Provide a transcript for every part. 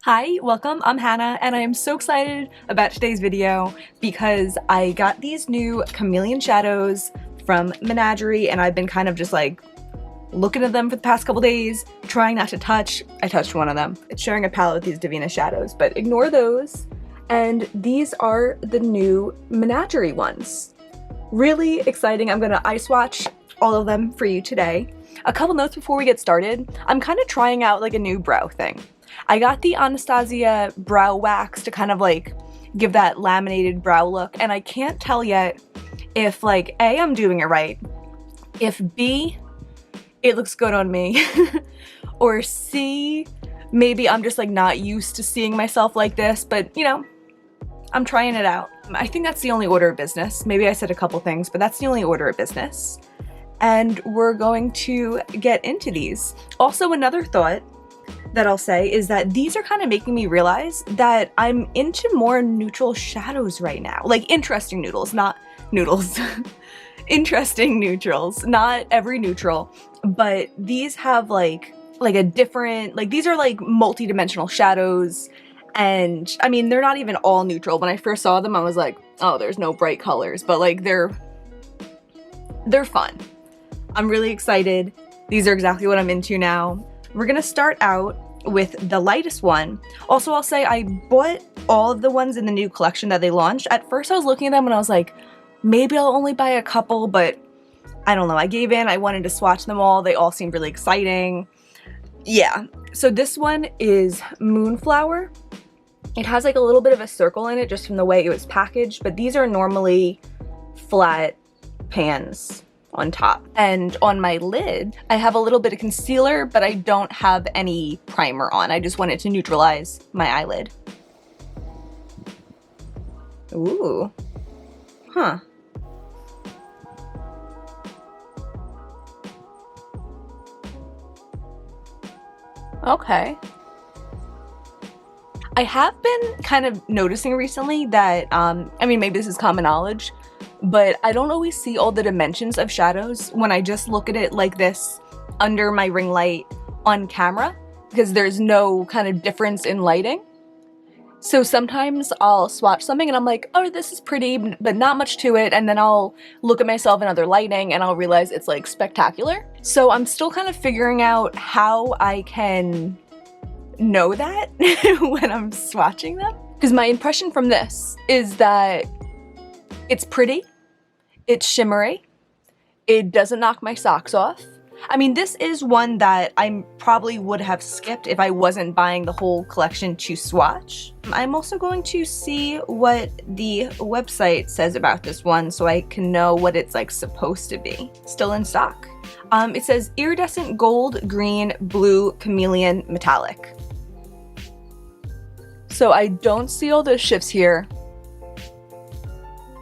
Hi, welcome, I'm Hannah, and I am so excited about today's video because I got these new Chameleon Shadows from Menagerie, and I've been kind of just like looking at them for the past couple days, trying not to touch. I touched one of them. It's sharing a palette with these Divina shadows, but ignore those. And these are the new Menagerie ones. Really exciting. I'm gonna eye swatch all of them for you today. A couple notes before we get started. I'm kind of trying out like a new brow thing. I got the Anastasia brow wax to kind of like give that laminated brow look, and I can't tell yet if like A, I'm doing it right, if B, it looks good on me, or C, maybe I'm just like not used to seeing myself like this, but you know, I'm trying it out. I think that's the only order of business. Maybe I said a couple things, but that's the only order of business. And we're going to get into these. Also, another thought that I'll say is that these are kind of making me realize that I'm into more neutral shadows right now. Like interesting noodles, not noodles. Interesting neutrals, not every neutral, but these have like a different, like these are like multi-dimensional shadows. And I mean, they're not even all neutral. When I first saw them, I was like, oh, there's no bright colors, but like they're fun. I'm really excited. These are exactly what I'm into now. We're gonna start out with the lightest one. Also, I'll say I bought all of the ones in the new collection that they launched. At first I was looking at them and I was like, maybe I'll only buy a couple, but I don't know. I gave in. I wanted to swatch them all. They all seemed really exciting. Yeah. So this one is Moonflower. It has like a little bit of a circle in it just from the way it was packaged, but these are normally flat pans on top. And on my lid, I have a little bit of concealer, but I don't have any primer on. I just wanted to neutralize my eyelid. Ooh. Huh. Okay. I have been kind of noticing recently that, I mean, maybe this is common knowledge, but I don't always see all the dimensions of shadows when I just look at it like this under my ring light on camera, because there's no kind of difference in lighting. So sometimes I'll swatch something and I'm like, oh, this is pretty, but not much to it. And then I'll look at myself in other lighting and I'll realize it's like spectacular. So I'm still kind of figuring out how I can know that when I'm swatching them. Because my impression from this is that it's pretty, it's shimmery, it doesn't knock my socks off. I mean, this is one that I probably would have skipped if I wasn't buying the whole collection to swatch. I'm also going to see what the website says about this one so I can know what it's like supposed to be. Still in stock. It says iridescent gold, green, blue, chameleon, metallic. So I don't see all those shifts here,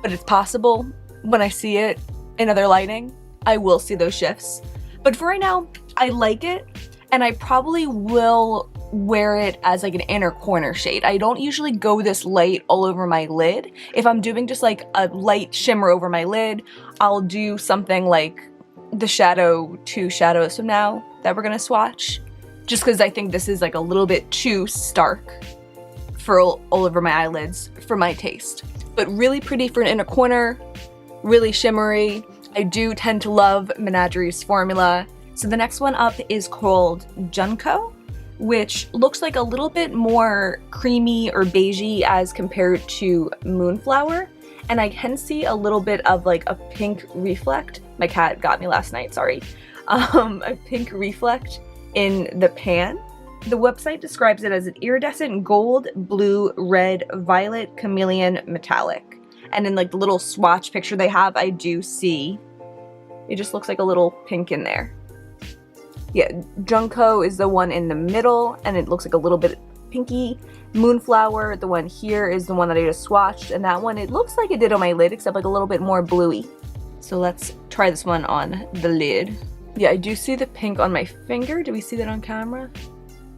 but it's possible when I see it in other lighting, I will see those shifts. But for right now, I like it, and I probably will wear it as like an inner corner shade. I don't usually go this light all over my lid. If I'm doing just like a light shimmer over my lid, I'll do something like the shadow 2 shadows from now that we're gonna swatch, just because I think this is like a little bit too stark for all over my eyelids for my taste. But really pretty for an inner corner, really shimmery. I do tend to love Menagerie's formula. So the next one up is called Junko, which looks like a little bit more creamy or beigey as compared to Moonflower. And I can see a little bit of like a pink reflect. My cat got me last night, sorry. A pink reflect in the pan. The website describes it as an iridescent gold, blue, red, violet, chameleon, metallic. And in like the little swatch picture they have, I do see, it just looks like a little pink in there. Yeah, Junko is the one in the middle, and it looks like a little bit pinky. Moonflower, the one here, is the one that I just swatched, and that one, it looks like it did on my lid, except like a little bit more bluey. So let's try this one on the lid. Yeah, I do see the pink on my finger. Do we see that on camera?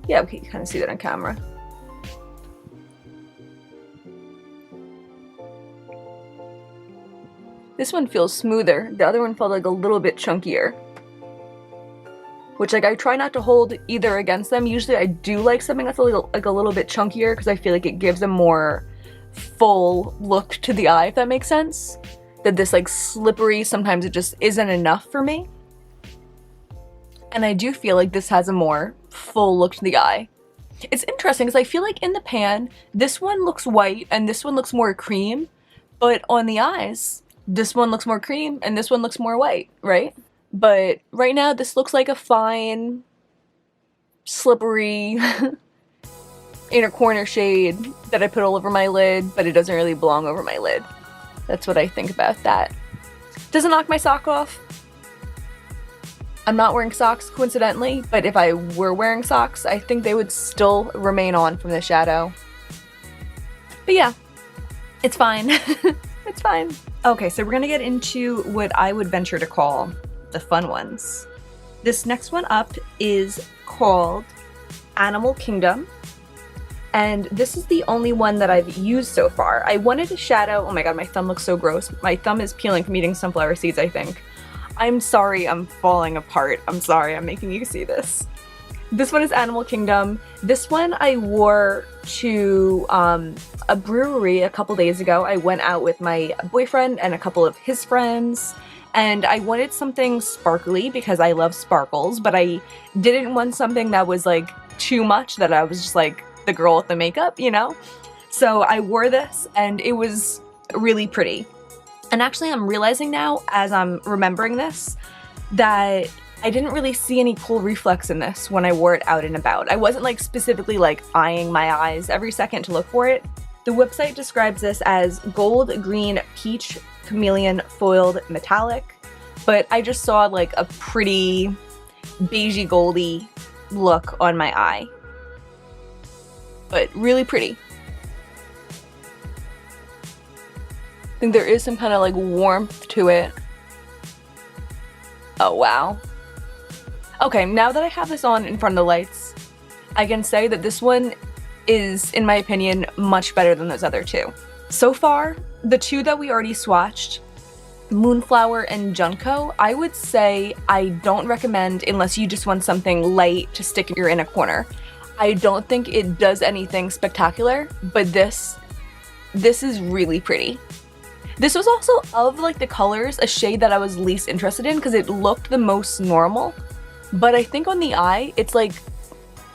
Yeah, we can kind of see that on camera. This one feels smoother. The other one felt like a little bit chunkier. which like I try not to hold either against them. Usually I do like something that's a little bit chunkier because I feel like it gives a more full look to the eye, if that makes sense. That this like slippery, sometimes it just isn't enough for me. And I do feel like this has a more full look to the eye. It's interesting because I feel like in the pan, this one looks white and this one looks more cream, but on the eyes, this one looks more cream and this one looks more white, right? But right now, this looks like a fine, slippery inner corner shade that I put all over my lid, but it doesn't really belong over my lid. That's what I think about that. Doesn't knock my sock off. I'm not wearing socks coincidentally, but if I were wearing socks, I think they would still remain on from the shadow. But yeah, it's fine. It's fine. Okay, so we're gonna get into what I would venture to call the fun ones. This next one up is called Animal Kingdom. And this is the only one that I've used so far. I wanted a shadow. Oh my god, my thumb looks so gross. My thumb is peeling from eating sunflower seeds, I think. I'm sorry I'm falling apart. I'm sorry I'm making you see this. This one is Animal Kingdom. This one I wore to a brewery a couple days ago. I went out with my boyfriend and a couple of his friends, and I wanted something sparkly because I love sparkles, but I didn't want something that was like too much that I was just like the girl with the makeup, you know? So I wore this and it was really pretty. And actually I'm realizing now, as I'm remembering this, that I didn't really see any cool reflex in this when I wore it out and about. I wasn't like specifically like eyeing my eyes every second to look for it. The website describes this as gold, green, peach, chameleon, foiled, metallic, but I just saw like a pretty beigey goldy look on my eye. But really pretty. I think there is some kind of like warmth to it. Oh wow. Okay, now that I have this on in front of the lights, I can say that this one is, in my opinion, much better than those other two. So far, the two that we already swatched, Moonflower and Junko, I would say I don't recommend unless you just want something light to stick in your inner corner. I don't think it does anything spectacular, but this is really pretty. This was also, of like the colors, a shade that I was least interested in because it looked the most normal. But I think on the eye, it's like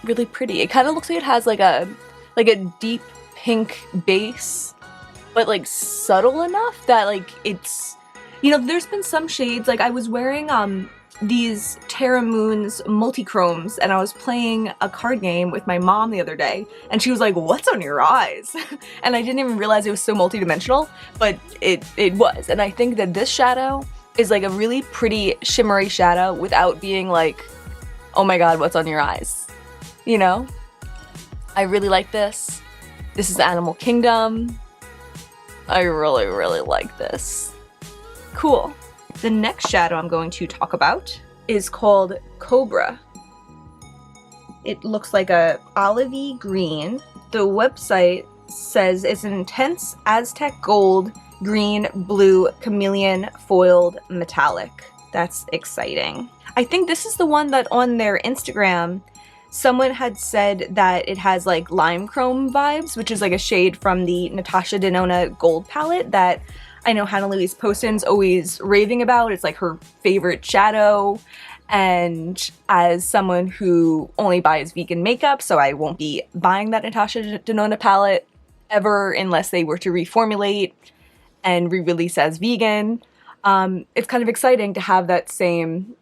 really pretty. It kind of looks like it has like a deep pink base, but like subtle enough that like it's, you know, there's been some shades, like I was wearing these Terra Moons multi-chromes and I was playing a card game with my mom the other day and she was like, "What's on your eyes?" And I didn't even realize it was so multi-dimensional, but it was. And I think that this shadow is like a really pretty shimmery shadow without being like, oh my god, what's on your eyes? You know? I really like this. This is Animal Kingdom. I really, really like this. Cool. The next shadow I'm going to talk about is called Cobra. It looks like a olivey green. The website says it's an intense Aztec gold, green, blue, chameleon, foiled, metallic. That's exciting. I think this is the one that on their Instagram, someone had said that it has like lime chrome vibes, which is like a shade from the Natasha Denona gold palette that I know Hannah Louise Poston's always raving about. It's like her favorite shadow. And as someone who only buys vegan makeup, so I won't be buying that Natasha Denona palette ever unless they were to reformulate and re-release as vegan. It's kind of exciting to have that same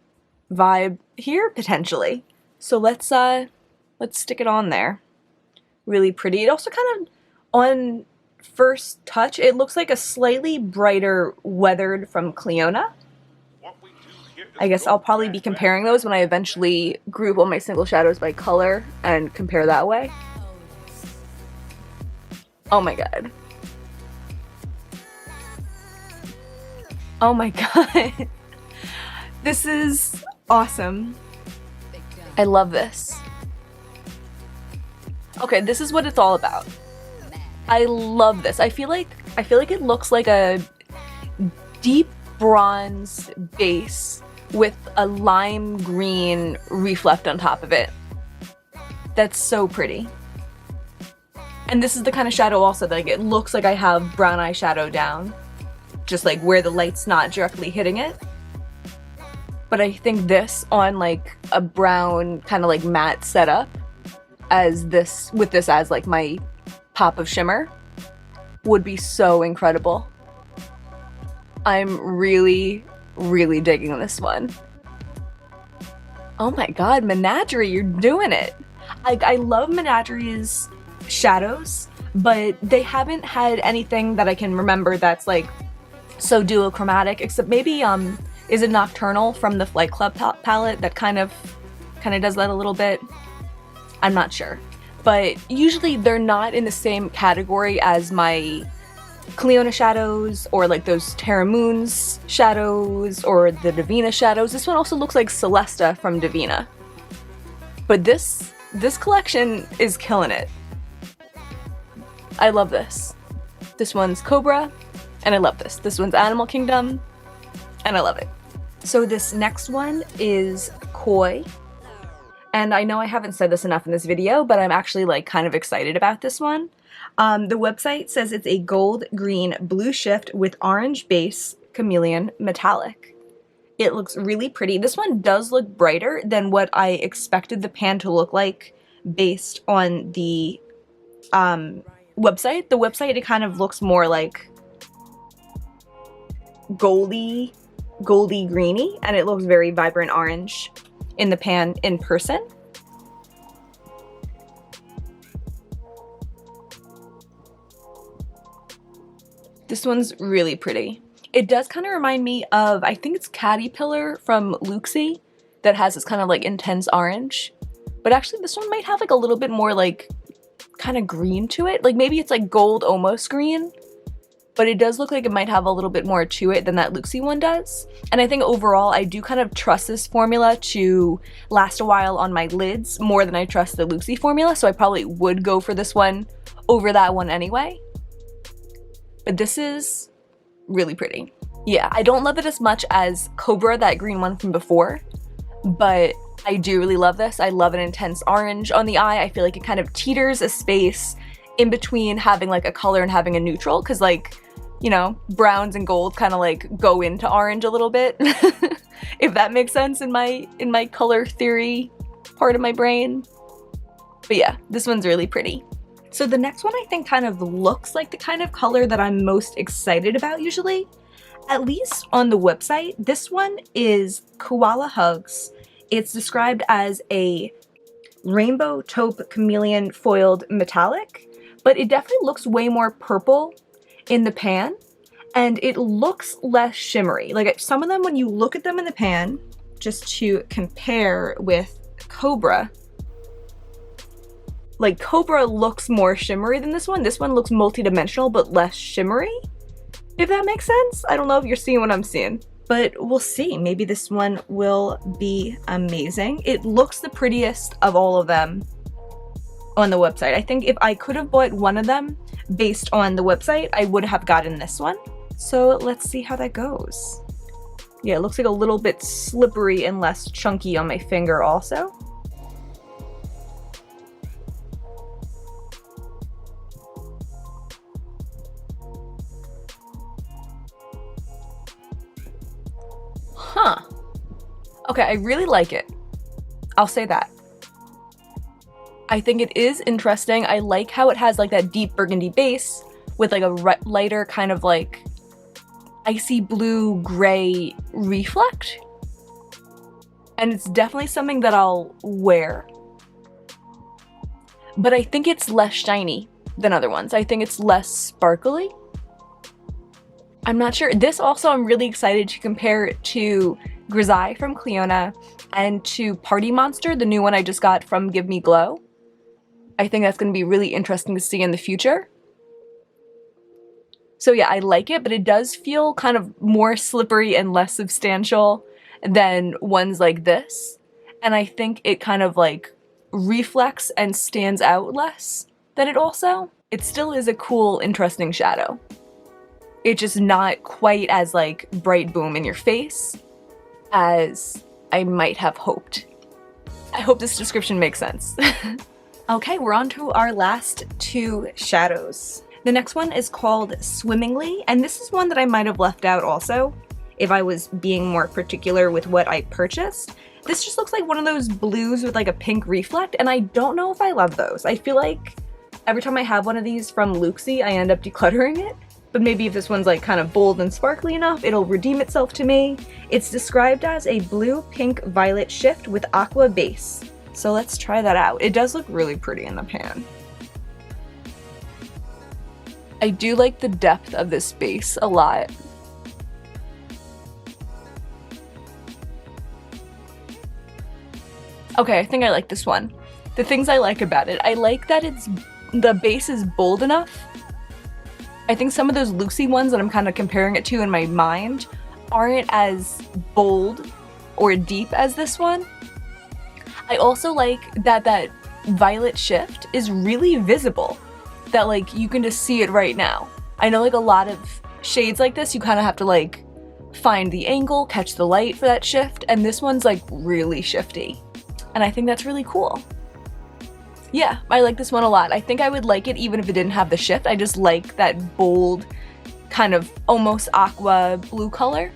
vibe here potentially. So let's stick it on there. Really pretty. It also kind of, on first touch, it looks like a slightly brighter Weathered from Cleona. I guess I'll probably be comparing those when I eventually group all my single shadows by color and compare that way. Oh my god. Oh my god. This is awesome. I love this. Okay, this is what it's all about. I love this. I feel like it looks like a deep bronze base with a lime green reflect on top of it. That's so pretty. And this is the kind of shadow also that, like, it looks like I have brown eyeshadow down, just like where the light's not directly hitting it. But I think this on like a brown kind of like matte setup as this, with this as like my pop of shimmer, would be so incredible. I'm really, really digging this one. Oh my god, Menagerie, you're doing it! I love Menagerie's shadows, but they haven't had anything that I can remember that's like so duochromatic, except maybe is it Nocturnal from the Flight Club palette that kind of does that a little bit? I'm not sure. But usually they're not in the same category as my Cleona shadows or like those Terra Moons shadows or the Divina shadows. This one also looks like Celesta from Divina. But this collection is killing it. I love this. This one's Cobra, and I love this. This one's Animal Kingdom, and I love it. So this next one is Koi. And I know I haven't said this enough in this video, but I'm actually like kind of excited about this one. The website says it's a gold, green, blue shift with orange base, chameleon metallic. It looks really pretty. This one does look brighter than what I expected the pan to look like based on the website. The website, it kind of looks more like goldy greeny, and it looks very vibrant orange in the pan in person. This one's really pretty. It does kind of remind me of, I think it's Caterpillar from Luxie, that has this kind of like intense orange. But actually this one might have like a little bit more like kind of green to it. Like maybe it's like gold almost green, but it does look like it might have a little bit more to it than that Luxie one does. And I think overall I do kind of trust this formula to last a while on my lids more than I trust the Luxie formula, so I probably would go for this one over that one anyway. But this is really pretty. Yeah, I don't love it as much as Cobra, that green one from before, but I do really love this. I love an intense orange on the eye. I feel like it kind of teeters a space in between having like a color and having a neutral, because like, you know, browns and gold kind of like go into orange a little bit, if that makes sense in my color theory part of my brain. But yeah, this one's really pretty. So the next one I think kind of looks like the kind of color that I'm most excited about usually, at least on the website. This one is Koala Hugs. It's described as a rainbow taupe chameleon foiled metallic, but it definitely looks way more purple in the pan, and it looks less shimmery. Like some of them, when you look at them in the pan, just to compare with Cobra, like Cobra looks more shimmery than this one. This one looks multi-dimensional but less shimmery, if that makes sense. I don't know if you're seeing what I'm seeing, but we'll see. Maybe this one will be amazing. It looks the prettiest of all of them on the website. I think if I could have bought one of them based on the website, I would have gotten this one. So let's see how that goes. Yeah, it looks like a little bit slippery and less chunky on my finger also. Huh. Okay, I really like it. I'll say that. I think it is interesting. I like how it has like that deep burgundy base with like a lighter kind of like icy blue gray reflect. And it's definitely something that I'll wear. But I think it's less shiny than other ones. I think it's less sparkly. I'm not sure. This also, I'm really excited to compare it to Grisaille from Cleona and to Party Monster, the new one I just got from Give Me Glow. I think that's going to be really interesting to see in the future. So yeah, I like it, but it does feel kind of more slippery and less substantial than ones like this. And I think it kind of like reflects and stands out less than it also. It still is a cool, interesting shadow. It's just not quite as like bright boom in your face as I might have hoped. I hope this description makes sense. Okay, we're on to our last two shadows. The next one is called Swimmingly, and this is one that I might have left out also if I was being more particular with what I purchased. This just looks like one of those blues with like a pink reflect, and I don't know if I love those. I feel like every time I have one of these from Luxie, I end up decluttering it. But maybe if this one's like kind of bold and sparkly enough, it'll redeem itself to me. It's described as a blue, pink, violet shift with aqua base. So let's try that out. It does look really pretty in the pan. I do like the depth of this base a lot. Okay, I think I like this one. The things I like about it, I like that the base is bold enough. I think some of those Luxie ones that I'm kind of comparing it to in my mind aren't as bold or deep as this one. I also like that that violet shift is really visible, that like you can just see it right now. I know like a lot of shades like this, you kind of have to like find the angle, catch the light for that shift, and this one's like really shifty. And I think that's really cool. Yeah, I like this one a lot. I think I would like it even if it didn't have the shift. I just like that bold, kind of almost aqua blue color.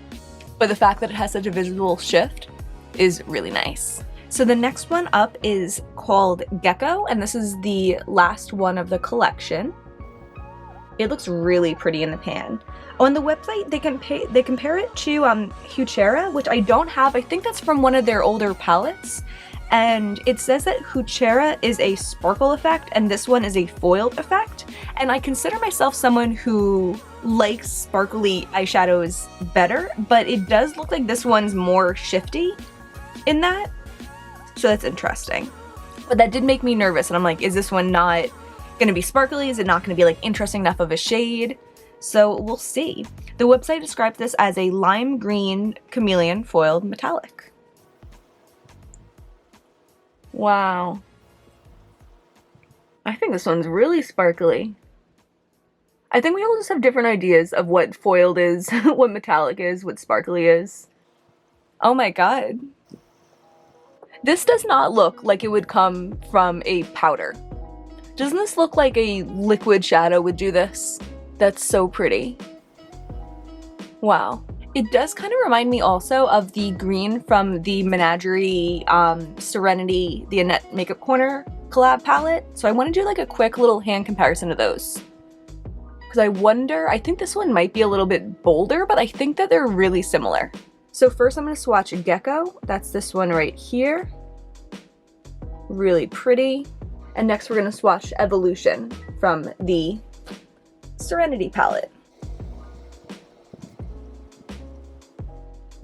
But the fact that it has such a visible shift is really nice. So the next one up is called Gecko, and this is the last one of the collection. It looks really pretty in the pan. On the website, they compare it to Huchera, which I don't have. I think that's from one of their older palettes. And it says that Huchera is a sparkle effect and this one is a foiled effect. And I consider myself someone who likes sparkly eyeshadows better, but it does look like this one's more shifty in that. So that's interesting. But that did make me nervous, and I'm like, is this one not gonna be sparkly? Is it not gonna be like interesting enough of a shade? So we'll see. The website describes this as a lime green chameleon foiled metallic. Wow. I think this one's really sparkly. I think we all just have different ideas of what foiled is, what metallic is, what sparkly is. Oh my god. This does not look like it would come from a powder. Doesn't this look like a liquid shadow would do this? That's so pretty. Wow. It does kind of remind me also of the green from the Menagerie Serenity, the Annette Makeup Corner collab palette. So I want to do like a quick little hand comparison of those. Because I wonder, I think this one might be a little bit bolder, but I think that they're really similar. So first I'm going to swatch Gecko. That's this one right here. Really pretty. And next we're going to swatch Evolution from the Serenity palette.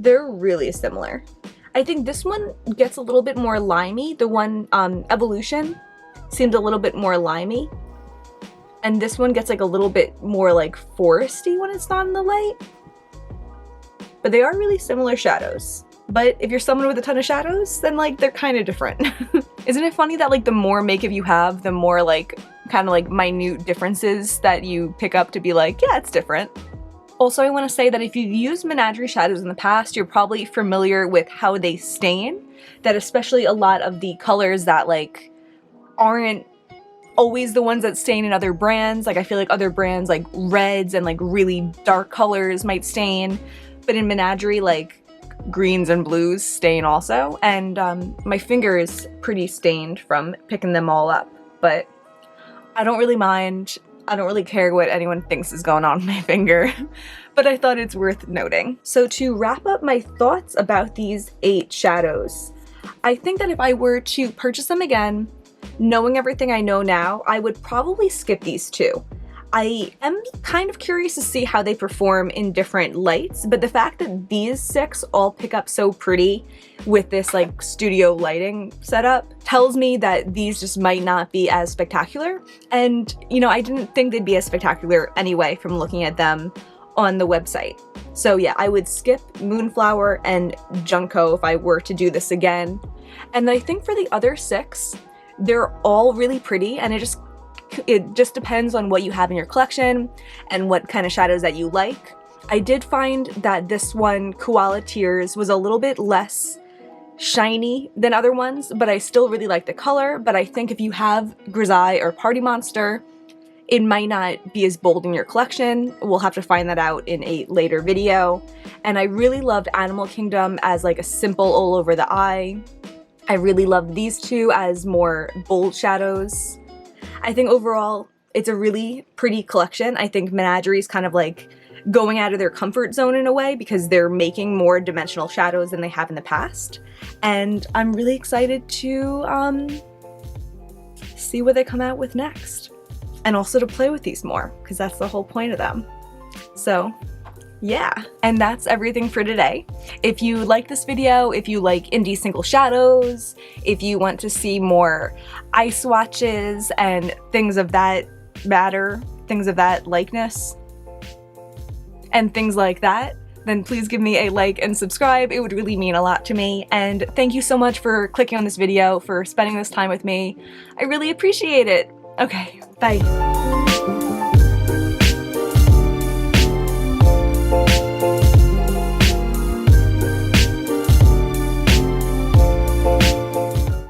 They're really similar. I think this one gets a little bit more limey. The one, Evolution, seems a little bit more limey. And this one gets like a little bit more like foresty when it's not in the light. But they are really similar shadows. But if you're someone with a ton of shadows, then like they're kind of different. Isn't it funny that like the more makeup you have, the more like kind of like minute differences that you pick up to be like, yeah, it's different. Also, I want to say that if you've used Menagerie shadows in the past, you're probably familiar with how they stain. That especially a lot of the colors that like aren't always the ones that stain in other brands. Like I feel like other brands like reds and like really dark colors might stain. But in Menagerie, like greens and blues stain also. And my finger is pretty stained from picking them all up. But I don't really mind. I don't really care what anyone thinks is going on with my finger, but I thought it's worth noting. So to wrap up my thoughts about these 8 shadows, I think that if I were to purchase them again, knowing everything I know now, I would probably skip these 2. I am kind of curious to see how they perform in different lights, but the fact that these 6 all pick up so pretty with this like studio lighting setup tells me that these just might not be as spectacular. And you know, I didn't think they'd be as spectacular anyway from looking at them on the website. So yeah, I would skip Moonflower and Junko if I were to do this again. And I think for the other 6, they're all really pretty, and it just depends on what you have in your collection and what kind of shadows that you like. I did find that this one, Koala Tears, was a little bit less shiny than other ones, but I still really like the color. But I think if you have Grisaille or Party Monster, it might not be as bold in your collection. We'll have to find that out in a later video. And I really loved Animal Kingdom as like a simple all over the eye. I really love these two as more bold shadows. I think overall, it's a really pretty collection. I think Menagerie is kind of like going out of their comfort zone in a way because they're making more dimensional shadows than they have in the past. And I'm really excited to see what they come out with next. And also to play with these more, because that's the whole point of them. So yeah, and that's everything for today. If you like this video, if you like indie single shadows, if you want to see more eye swatches and things of that matter, things of that likeness, and things like that, then please give me a like and subscribe. It would really mean a lot to me. And thank you so much for clicking on this video, for spending this time with me. I really appreciate it. Okay, bye.